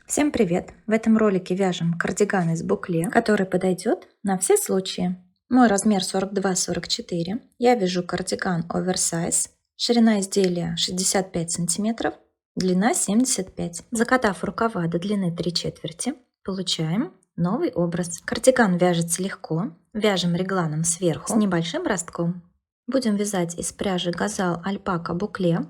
Всем привет! В этом ролике вяжем кардиган из букле, который подойдет на все случаи. Мой размер 42-44. Я вяжу кардиган оверсайз. Ширина изделия 65 сантиметров, длина 75. Закатав рукава до длины 3/4, получаем новый образ. Кардиган вяжется легко. Вяжем регланом сверху с небольшим ростком. Будем вязать из пряжи газал альпака букле.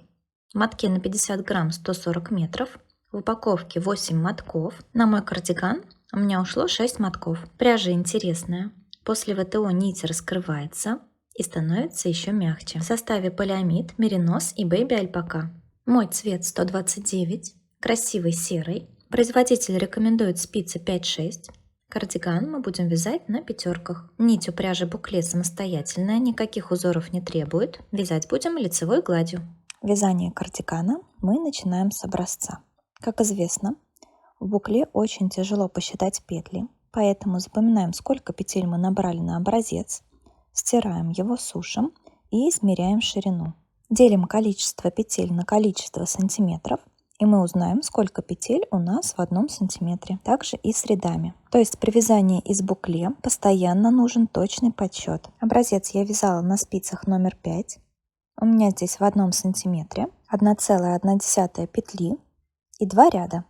Мотки на 50 грамм 140 метров. В упаковке 8 мотков. На мой кардиган у меня ушло 6 мотков. Пряжа интересная. После ВТО нить раскрывается и становится еще мягче. В составе полиамид, меринос и бэйби альпака. Мой цвет 129, красивый серый. Производитель рекомендует спицы 5-6. Кардиган мы будем вязать на пятерках. Нить у пряжи букле самостоятельная, никаких узоров не требует. Вязать будем лицевой гладью. Вязание кардигана мы начинаем с образца. Как известно, в букле очень тяжело посчитать петли, поэтому запоминаем, сколько петель мы набрали на образец, стираем его, сушим и измеряем ширину. Делим количество петель на количество сантиметров, и мы узнаем, сколько петель у нас в 1 сантиметре. Также и с рядами. То есть при вязании из букле постоянно нужен точный подсчет. Образец я вязала на спицах номер 5. У меня здесь в 1 сантиметре 1,1 петли и 2 ряда.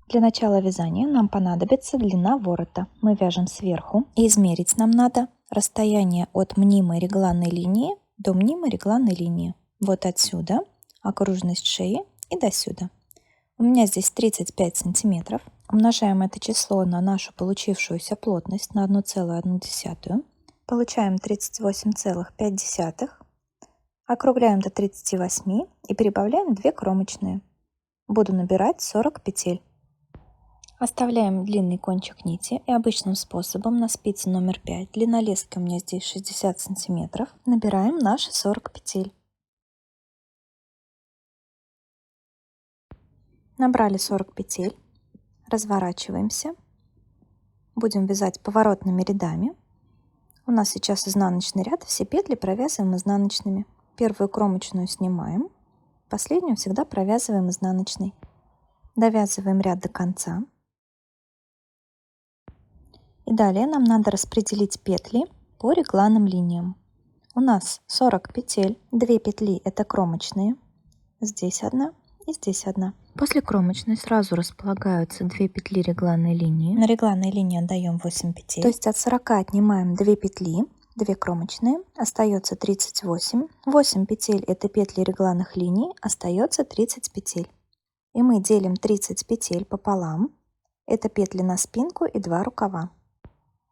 Для начала вязания нам понадобится длина ворота. Мы вяжем сверху, и измерить нам надо расстояние от мнимой регланной линии до мнимой регланной линии. Вот отсюда, окружность шеи и до сюда. У меня здесь 35 сантиметров. Умножаем это число на нашу получившуюся плотность на 1,1. Получаем 38,5. Округляем до 38 и прибавляем 2 кромочные. Буду набирать 40 петель. Оставляем длинный кончик нити и обычным способом на спице номер 5, длина лески у меня здесь 60 сантиметров, набираем наши 40 петель. Набрали 40 петель, разворачиваемся, будем вязать поворотными рядами. У нас сейчас изнаночный ряд, все петли провязываем изнаночными. Первую кромочную снимаем. Последнюю всегда провязываем изнаночной. Довязываем ряд до конца. И далее нам надо распределить петли по регланным линиям. У нас 40 петель, 2 петли это кромочные. Здесь одна и здесь одна. После кромочной сразу располагаются 2 петли регланной линии. На регланной линии отдаем 8 петель. То есть от 40 отнимаем 2 петли. 2 кромочные, остается 38. 8 петель это петли регланных линий, остается 30 петель. И мы делим 30 петель пополам. Это петли на спинку и 2 рукава.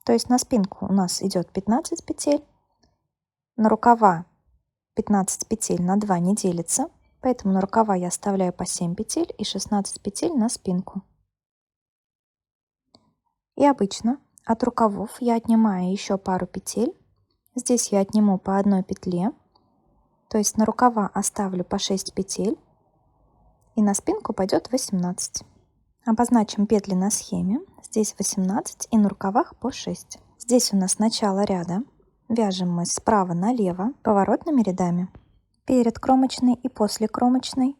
То есть на спинку у нас идет 15 петель, на рукава 15 петель на 2 не делится, поэтому на рукава я оставляю по 7 петель и 16 петель на спинку. И обычно от рукавов я отнимаю еще пару петель. Здесь я отниму по 1 петле, то есть на рукава оставлю по 6 петель и на спинку пойдет 18. Обозначим петли на схеме. Здесь 18 и на рукавах по 6. Здесь у нас начало ряда. Вяжем мы справа налево поворотными рядами. Перед кромочной и после кромочной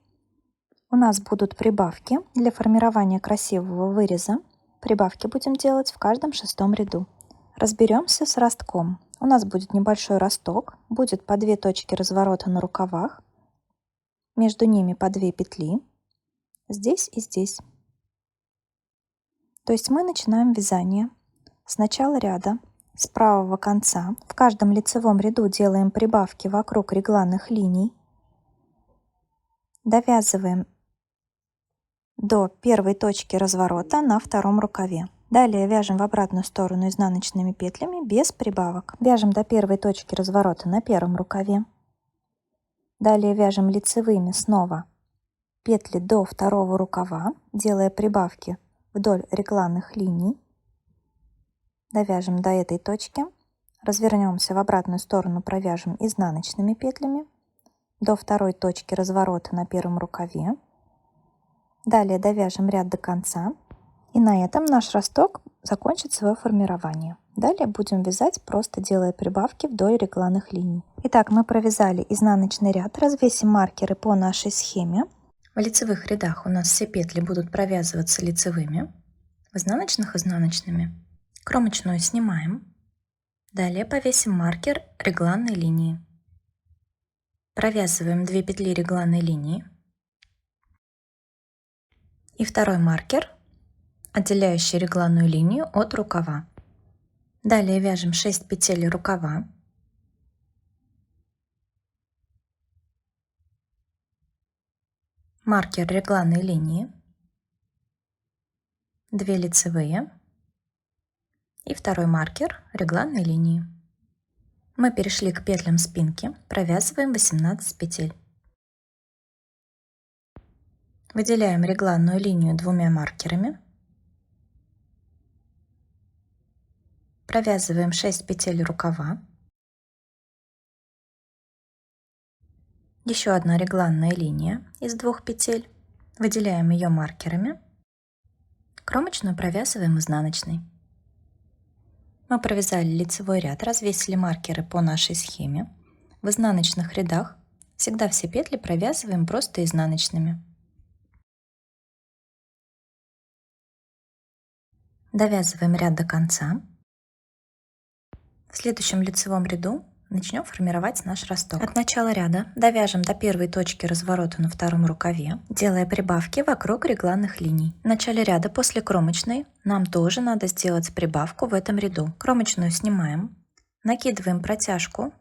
у нас будут прибавки для формирования красивого выреза. Прибавки будем делать в каждом 6-м ряду. Разберемся с ростком. У нас будет небольшой росток, будет по 2 точки разворота на рукавах, между ними по 2 петли, здесь и здесь. То есть мы начинаем вязание с начала ряда, с правого конца. В каждом лицевом ряду делаем прибавки вокруг регланных линий. Довязываем до первой точки разворота на 2-м рукаве. Далее вяжем в обратную сторону изнаночными петлями без прибавок. Вяжем до первой точки разворота на 1-м рукаве. Далее вяжем лицевыми снова петли до 2-го рукава, делая прибавки вдоль регланных линий. Довяжем до этой точки. Развернемся в обратную сторону, провяжем изнаночными петлями до 2-й точки разворота на 1-м рукаве. Далее довяжем ряд до конца. И на этом наш росток закончит свое формирование. Далее будем вязать, просто делая прибавки вдоль регланных линий. Итак, мы провязали изнаночный ряд. Развесим маркеры по нашей схеме. В лицевых рядах у нас все петли будут провязываться лицевыми, в изнаночных изнаночными. Кромочную снимаем. Далее повесим маркер регланной линии. Провязываем 2 петли регланной линии и второй маркер, отделяющий регланную линию от рукава. Далее вяжем 6 петель рукава. Маркер регланной линии, 2 лицевые и второй маркер регланной линии. Мы перешли к петлям спинки, провязываем 18 петель. Выделяем регланную линию 2 маркерами. Провязываем 6 петель рукава. Еще одна регланная линия из 2 петель. Выделяем ее маркерами. Кромочную провязываем изнаночной. Мы провязали лицевой ряд, развесили маркеры по нашей схеме. В изнаночных рядах всегда все петли провязываем просто изнаночными. Довязываем ряд до конца. В следующем лицевом ряду начнем формировать наш росток. От начала ряда довяжем до первой точки разворота на втором рукаве, делая прибавки вокруг регланных линий. В начале ряда после кромочной нам тоже надо сделать прибавку в этом ряду. Кромочную снимаем, накидываем протяжку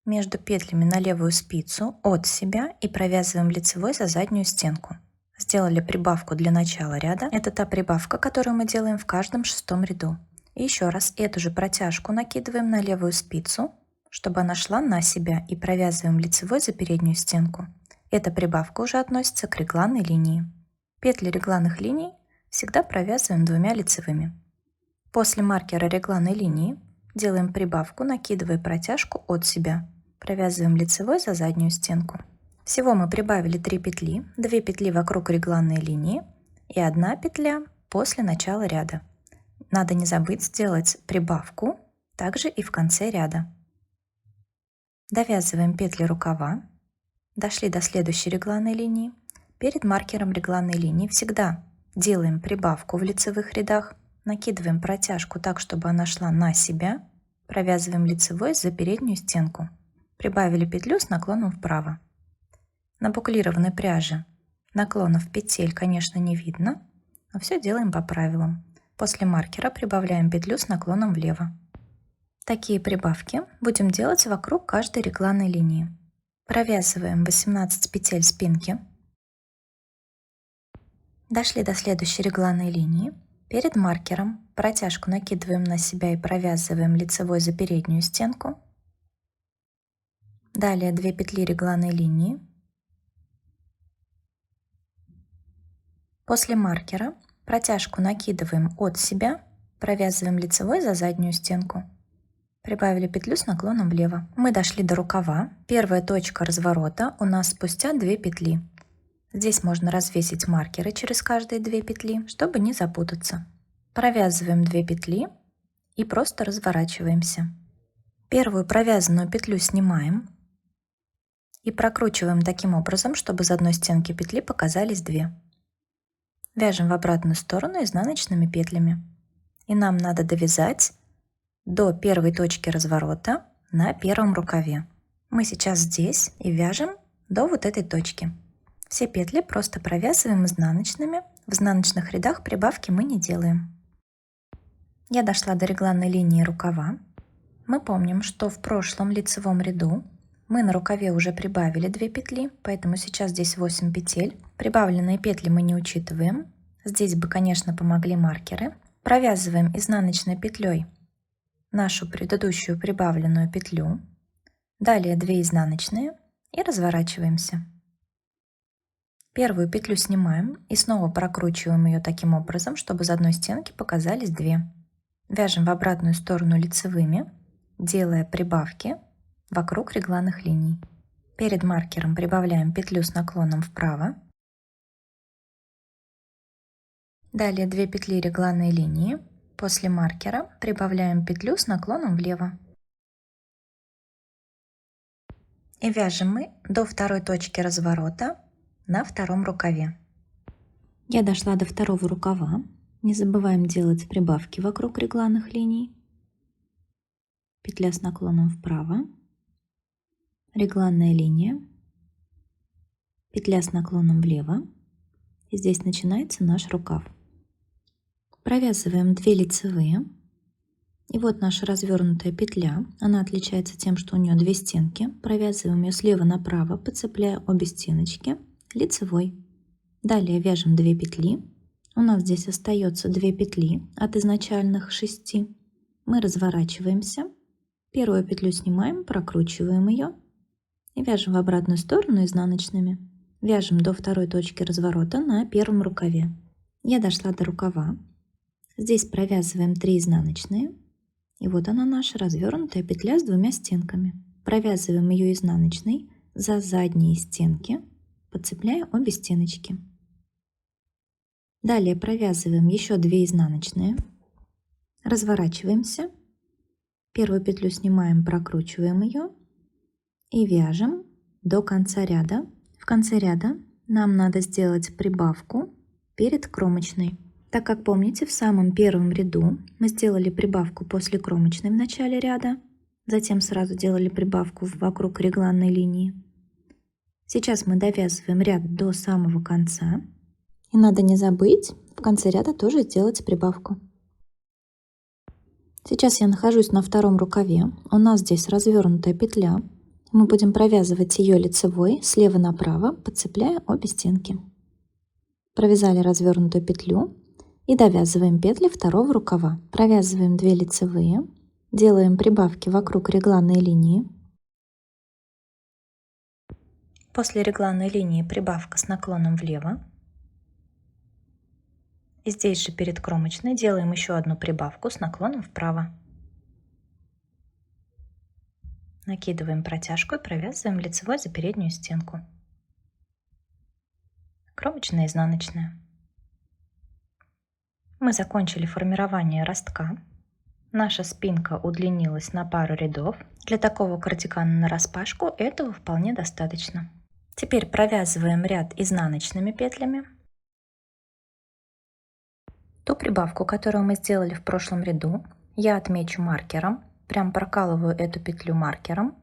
между петлями на левую спицу от себя и провязываем лицевой за заднюю стенку. Сделали прибавку для начала ряда. Это та прибавка, которую мы делаем в каждом шестом ряду. И еще раз эту же протяжку накидываем на левую спицу, чтобы она шла на себя, и провязываем лицевой за переднюю стенку. Эта прибавка уже относится к регланной линии. Петли регланных линий всегда провязываем 2 лицевыми. После маркера регланной линии делаем прибавку, накидывая протяжку от себя. Провязываем лицевой за заднюю стенку. Всего мы прибавили 3 петли, 2 петли вокруг регланной линии и 1 петля после начала ряда. Надо не забыть сделать прибавку также и в конце ряда. Довязываем петли рукава, дошли до следующей регланной линии. Перед маркером регланной линии всегда делаем прибавку в лицевых рядах, накидываем протяжку так, чтобы она шла на себя, провязываем лицевой за переднюю стенку. Прибавили петлю с наклоном вправо. На буклированной пряже наклонов петель, конечно, не видно, но все делаем по правилам. После маркера прибавляем петлю с наклоном влево. Такие прибавки будем делать вокруг каждой регланной линии. Провязываем 18 петель спинки. Дошли до следующей регланной линии. Перед маркером протяжку накидываем на себя и провязываем лицевой за переднюю стенку. Далее 2 петли регланной линии. После маркера протяжку накидываем от себя, провязываем лицевой за заднюю стенку. Прибавили петлю с наклоном влево. Мы дошли до рукава. Первая точка разворота у нас спустя 2 петли. Здесь можно развесить маркеры через каждые 2 петли, чтобы не запутаться. Провязываем 2 петли и просто разворачиваемся. Первую провязанную петлю снимаем и прокручиваем таким образом, чтобы с одной стенки петли показались 2. Вяжем в обратную сторону изнаночными петлями. И нам надо довязать до первой точки разворота на первом рукаве. Мы сейчас здесь и вяжем до вот этой точки. Все петли просто провязываем изнаночными. В изнаночных рядах прибавки мы не делаем. Я дошла до регланной линии рукава. Мы помним, что в прошлом лицевом ряду мы на рукаве уже прибавили 2 петли, поэтому сейчас здесь 8 петель. Прибавленные петли мы не учитываем. Здесь бы, конечно, помогли маркеры. Провязываем изнаночной петлей нашу предыдущую прибавленную петлю. Далее 2 изнаночные и разворачиваемся. Первую петлю снимаем и снова прокручиваем ее таким образом, чтобы с одной стенки показались 2. Вяжем в обратную сторону лицевыми, делая прибавки вокруг регланных линий. Перед маркером прибавляем петлю с наклоном вправо. Далее 2 петли регланной линии. После маркера прибавляем петлю с наклоном влево. И вяжем мы до второй точки разворота на втором рукаве. Я дошла до второго рукава. Не забываем делать прибавки вокруг регланных линий. Петля с наклоном вправо, регланная линия, петля с наклоном влево. И здесь начинается наш рукав. Провязываем 2 лицевые. И вот наша развернутая петля. Она отличается тем, что у нее 2 стенки. Провязываем ее слева направо, подцепляя обе стеночки лицевой. Далее вяжем 2 петли. У нас здесь остается 2 петли от изначальных 6. Мы разворачиваемся. Первую петлю снимаем, прокручиваем ее и вяжем в обратную сторону изнаночными. Вяжем до второй точки разворота на первом рукаве. Я дошла до рукава. Здесь провязываем 3 изнаночные. И вот она наша развернутая петля с 2 стенками. Провязываем ее изнаночной за задние стенки, подцепляя обе стеночки. Далее провязываем еще 2 изнаночные. Разворачиваемся. Первую петлю снимаем, прокручиваем ее и вяжем до конца ряда. В конце ряда нам надо сделать прибавку перед кромочной. Так как помните, в самом первом ряду мы сделали прибавку после кромочной в начале ряда, затем сразу делали прибавку вокруг регланной линии. Сейчас мы довязываем ряд до самого конца. И надо не забыть в конце ряда тоже сделать прибавку. Сейчас я нахожусь на втором рукаве. У нас здесь развернутая петля. Мы будем провязывать ее лицевой слева направо, подцепляя обе стенки. Провязали развернутую петлю и довязываем петли второго рукава. Провязываем 2 лицевые, делаем прибавки вокруг регланной линии. После регланной линии прибавка с наклоном влево. И здесь же перед кромочной делаем еще одну прибавку с наклоном вправо. Накидываем протяжку и провязываем лицевой за переднюю стенку. Кромочная, изнаночная. Мы закончили формирование ростка. Наша спинка удлинилась на пару рядов. Для такого кардигана нараспашку этого вполне достаточно. Теперь провязываем ряд изнаночными петлями. Ту прибавку, которую мы сделали в прошлом ряду, я отмечу маркером. Прям прокалываю эту петлю маркером.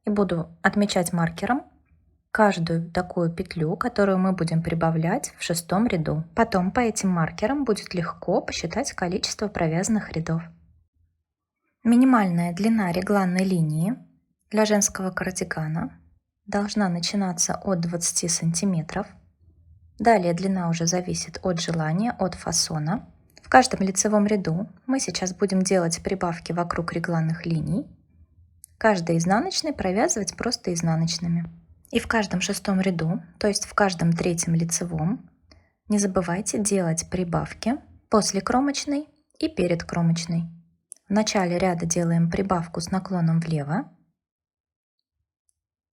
И буду отмечать маркером каждую такую петлю, которую мы будем прибавлять в 6-м ряду. Потом по этим маркерам будет легко посчитать количество провязанных рядов. Минимальная длина регланной линии для женского кардигана должна начинаться от 20 сантиметров. Далее длина уже зависит от желания, от фасона. В каждом лицевом ряду мы сейчас будем делать прибавки вокруг регланных линий. Каждый изнаночный провязывать просто изнаночными. И в каждом 6-м ряду, то есть в каждом 3-м лицевом, не забывайте делать прибавки после кромочной и перед кромочной. В начале ряда делаем прибавку с наклоном влево.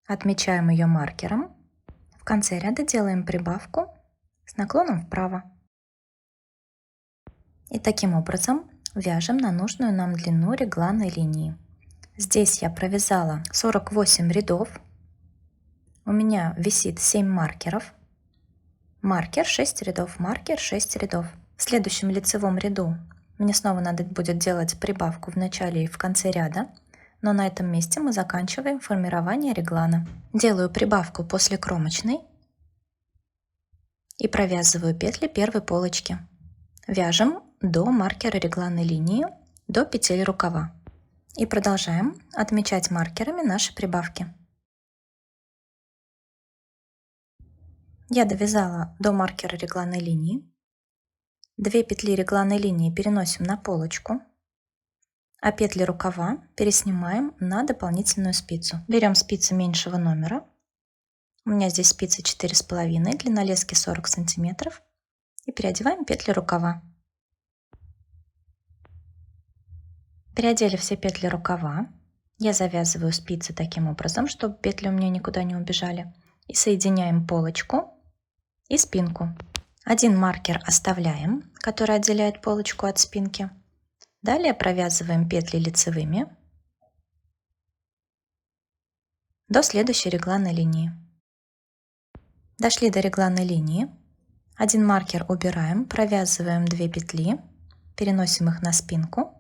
Отмечаем ее маркером. В конце ряда делаем прибавку с наклоном вправо. И таким образом вяжем на нужную нам длину регланной линии. Здесь я провязала 48 рядов. У меня висит 7 маркеров. Маркер 6 рядов, маркер 6 рядов. В следующем лицевом ряду мне снова надо будет делать прибавку в начале и в конце ряда. Но на этом месте мы заканчиваем формирование реглана. Делаю прибавку после кромочной и провязываю петли первой полочки. Вяжем до маркера регланной линии, до петель рукава. И продолжаем отмечать маркерами наши прибавки. Я довязала до маркера регланной линии. 2 петли регланной линии переносим на полочку, а петли рукава переснимаем на дополнительную спицу. Берем спицы меньшего номера. У меня здесь спицы 4,5, длина лески 40 сантиметров. И переодеваем петли рукава. Переодели все петли рукава. Я завязываю спицы таким образом, чтобы петли у меня никуда не убежали. И соединяем полочку и спинку. Один маркер оставляем, который отделяет полочку от спинки. Далее провязываем петли лицевыми до следующей регланной линии. Дошли до регланной линии. Один маркер убираем, провязываем 2 петли, переносим их на спинку.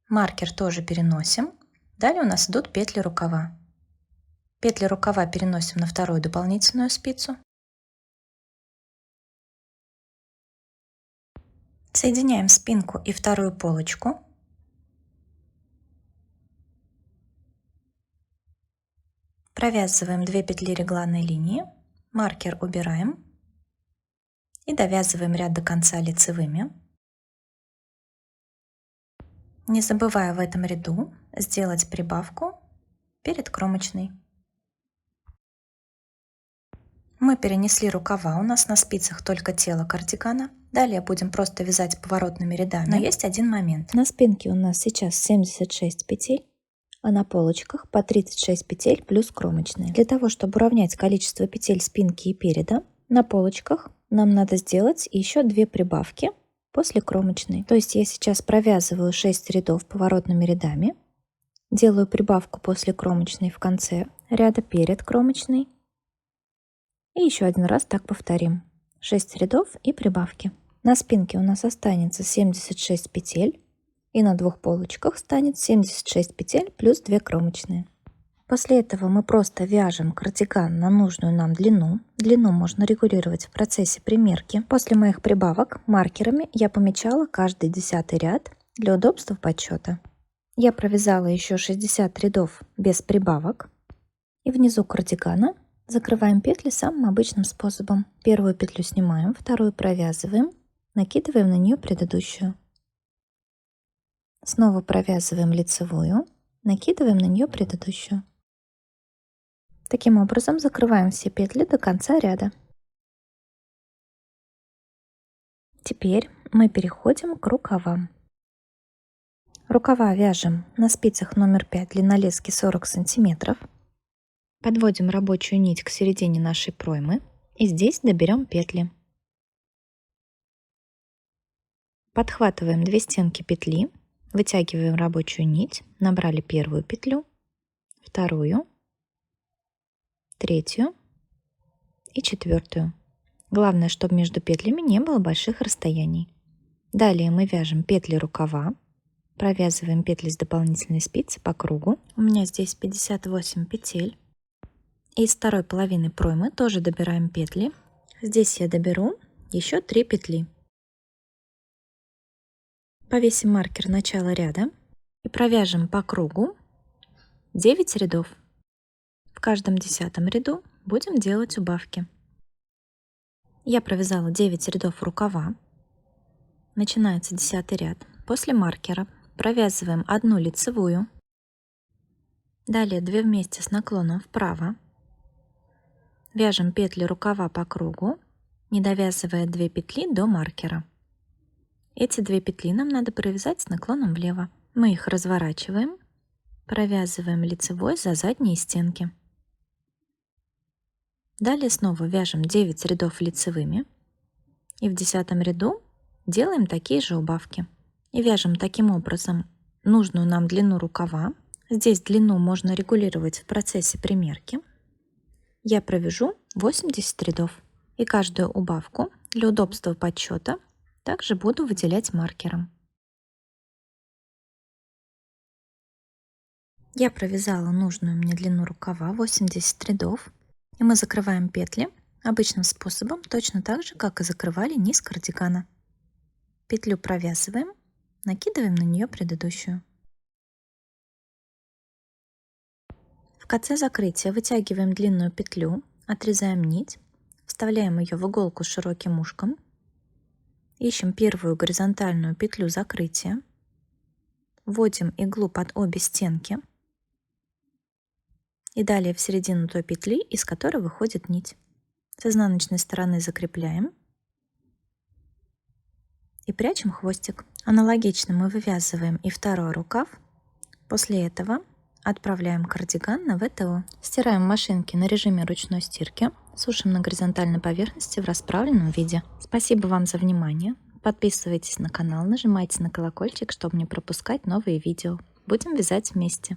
Маркер тоже переносим. Далее у нас идут петли рукава. Петли рукава переносим на вторую дополнительную спицу. Соединяем спинку и вторую полочку. Провязываем 2 петли регланной линии, маркер убираем и довязываем ряд до конца лицевыми. Не забывая в этом ряду сделать прибавку перед кромочной. Мы перенесли рукава, у нас на спицах только тело кардигана. Далее будем просто вязать поворотными рядами. Но есть один момент. На спинке у нас сейчас 76 петель, а на полочках по 36 петель плюс кромочные. Для того, чтобы уравнять количество петель спинки и переда, на полочках нам надо сделать еще 2 прибавки после кромочной. То есть я сейчас провязываю 6 рядов поворотными рядами, делаю прибавку после кромочной в конце ряда перед кромочной. И еще один раз так повторим. 6 рядов и прибавки. На спинке у нас останется 76 петель. И на 2 полочках станет 76 петель плюс 2 кромочные. После этого мы просто вяжем кардиган на нужную нам длину. Длину можно регулировать в процессе примерки. После моих прибавок маркерами я помечала каждый 10-й ряд для удобства подсчета. Я провязала еще 60 рядов без прибавок. И внизу кардигана закрываем петли самым обычным способом. Первую петлю снимаем, вторую провязываем, накидываем на нее предыдущую. Снова провязываем лицевую, накидываем на нее предыдущую. Таким образом закрываем все петли до конца ряда. Теперь мы переходим к рукавам. Рукава вяжем на спицах номер 5 длиннолески 40 сантиметров. Подводим рабочую нить к середине нашей проймы и здесь доберем петли. Подхватываем 2 стенки петли, вытягиваем рабочую нить, набрали первую петлю, вторую, третью и четвертую. Главное, чтобы между петлями не было больших расстояний. Далее мы вяжем петли рукава, провязываем петли с дополнительной спицы по кругу. У меня здесь 58 петель. Из второй половины проймы тоже добираем петли. Здесь я доберу еще 3 петли. Повесим маркер начала ряда и провяжем по кругу 9 рядов. В каждом 10-м ряду будем делать убавки. Я провязала 9 рядов рукава. Начинается 10-й ряд. После маркера провязываем 1 лицевую. Далее 2 вместе с наклоном вправо. Вяжем петли рукава по кругу, не довязывая 2 петли до маркера. Эти 2 петли нам надо провязать с наклоном влево. Мы их разворачиваем, провязываем лицевой за задние стенки. Далее снова вяжем 9 рядов лицевыми и в 10-м ряду делаем такие же убавки. И вяжем таким образом нужную нам длину рукава. Здесь длину можно регулировать в процессе примерки. Я провяжу 80 рядов и каждую убавку для удобства подсчета также буду выделять маркером. Я провязала нужную мне длину рукава 80 рядов, и мы закрываем петли обычным способом, точно так же, как и закрывали низ кардигана. Петлю провязываем, накидываем на нее предыдущую. В конце закрытия вытягиваем длинную петлю, отрезаем нить, вставляем ее в иголку с широким ушком, ищем первую горизонтальную петлю закрытия, вводим иглу под обе стенки и далее в середину той петли, из которой выходит нить. С изнаночной стороны закрепляем и прячем хвостик. Аналогично мы вывязываем и второй рукав. После этого отправляем кардиган на ВТО. Стираем машинки на режиме ручной стирки. Сушим на горизонтальной поверхности в расправленном виде. Спасибо вам за внимание. Подписывайтесь на канал, нажимайте на колокольчик, чтобы не пропускать новые видео. Будем вязать вместе.